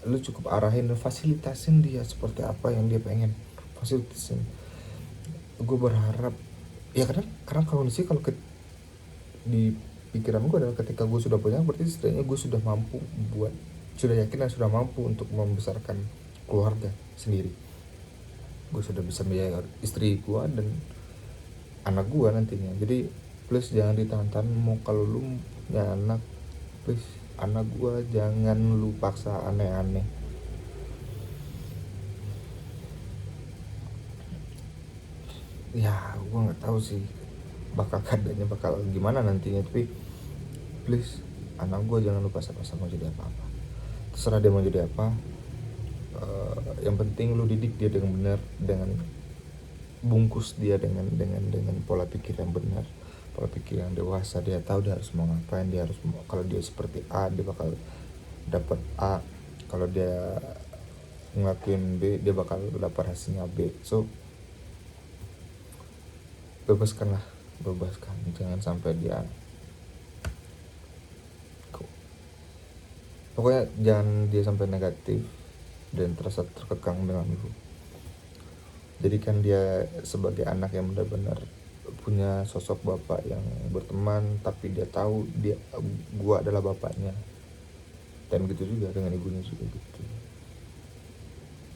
lu cukup arahin dan fasilitasin dia seperti apa yang dia pengen, fasilitasin. Gue berharap ya, karena kalau di pikiran gue adalah ketika gue sudah punya, berarti setidaknya gue sudah yakin dan sudah mampu untuk membesarkan keluarga sendiri. Gue sudah bisa membiayai istri gue dan anak gue nantinya. Jadi please jangan ditahan-tahan. Mau kalau lu punya anak, please anak gue jangan lu paksa aneh-aneh. Ya gue nggak tahu sih keadaannya bakal gimana nantinya, tapi please anak gue jangan lu paksa-paksa mau jadi apa-apa. Terserah dia mau jadi apa. Yang penting lu didik dia dengan benar, dengan bungkus dia dengan pola pikir yang benar, pola pikir yang dewasa. Dia tahu dia harus mau ngapain, kalau dia seperti A dia bakal dapat A, kalau dia ngelakuin B dia bakal dapat hasilnya B. So bebaskan, jangan sampai dia pokoknya jangan dia sampai negatif dan terasa terkekang dengan lu. Jadikan dia sebagai anak yang benar-benar punya sosok bapak yang berteman, tapi dia tahu gua adalah bapaknya. Dan gitu juga dengan ibunya juga gitu.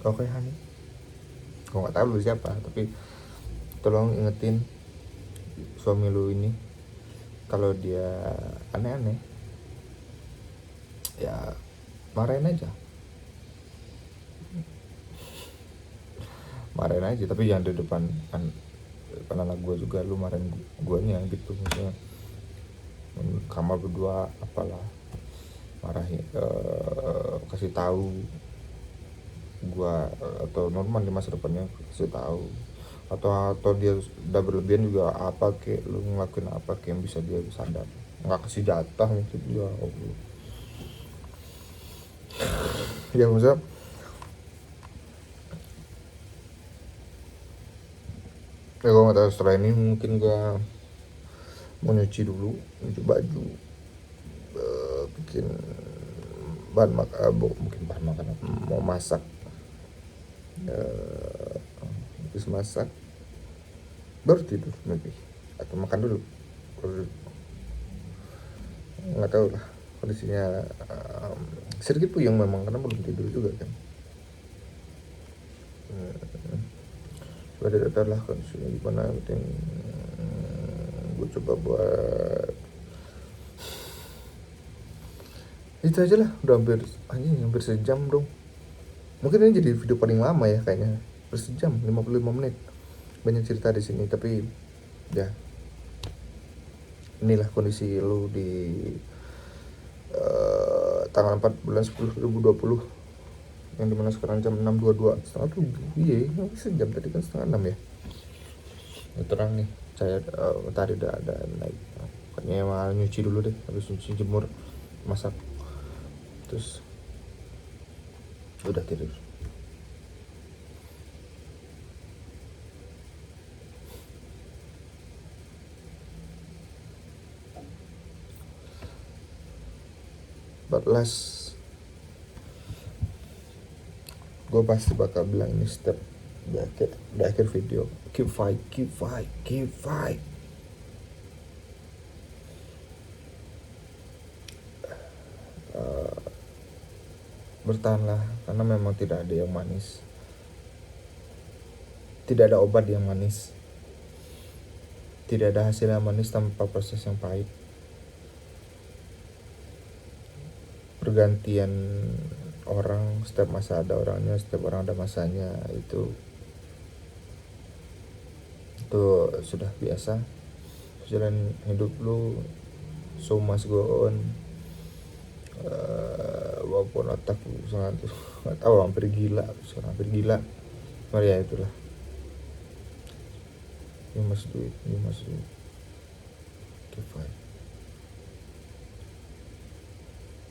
Oke Hani, gua nggak tahu lu siapa, tapi tolong ingetin suami lu ini, kalau dia aneh-aneh ya marahin aja, tapi jangan di depan anak gue juga. Lu marahin guanya gitu, misalnya kamar berdua apalah, marahin, kasih tahu gua atau Norman di masa depannya, kasih tahu. Atau dia udah berlebihan juga, apa kayak lu ngelakuin apa kayak yang bisa dia sadar, nggak kasih jatah gitu ya Allah. Ya maksudnya ya gue gak tahu, setelah ini mungkin gue mau nyuci baju, bikin mungkin bahan makanan, mau masak, habis masak baru tidur maybe, atau makan dulu nggak tahu lah kondisinya. Sedikit puyeng memang karena belum tidur juga kan. Pada datar lah kondisinya gimana, penting gue coba buat Itu aja lah, udah hampir sejam dong. Mungkin ini jadi video paling lama ya kayaknya, bersejam 55 menit. Banyak cerita di sini, tapi ya inilah kondisi lu di tanggal 4 bulan 10 2020, yang dimana sekarang jam 6.22, setengah 7. Iya, sejam tadi kan setengah 6 ya. Ya, terang nih, saya matahari udah ada naik. Kayaknya emang nyuci dulu deh, habis nyuci jemur, masak, terus udah tidur. But last, gue pasti bakal bilang ini step di akhir video. Keep fight, keep fight, keep fight. Bertahanlah, karena memang tidak ada yang manis, tidak ada obat yang manis, tidak ada hasil yang manis tanpa proses yang pahit. Pergantian orang, setiap masa ada orangnya, setiap orang ada masanya. Itu sudah biasa. Jalan hidup lu, so must go on. Walaupun otak sangat nggak tahu, hampir gila, mari ya itulah, you must do it, keep fight.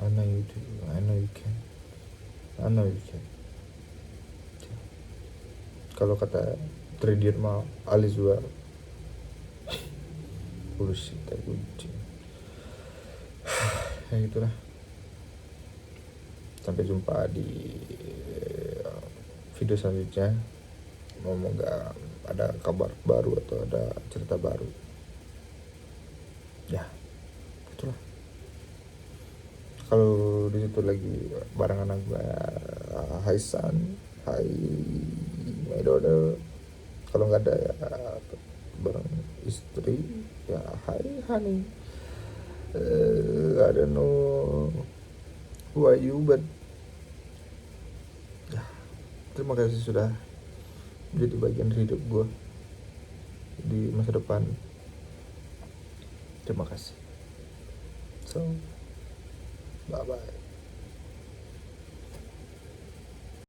I know you do, I know you can. Kalau kata trader mah Alizwa bullshit, ya itulah. Sampai jumpa di video selanjutnya. Semoga ada kabar baru atau ada cerita baru. Ya, itulah. Kalau di situ lagi bareng anak gue, hi son, hi my daughter. Kalau nggak ada ya bareng istri, ya hi honey. I don't know who are you, but ya, terima kasih sudah menjadi bagian dari hidup gue di masa depan. Terima kasih. So, bye bye.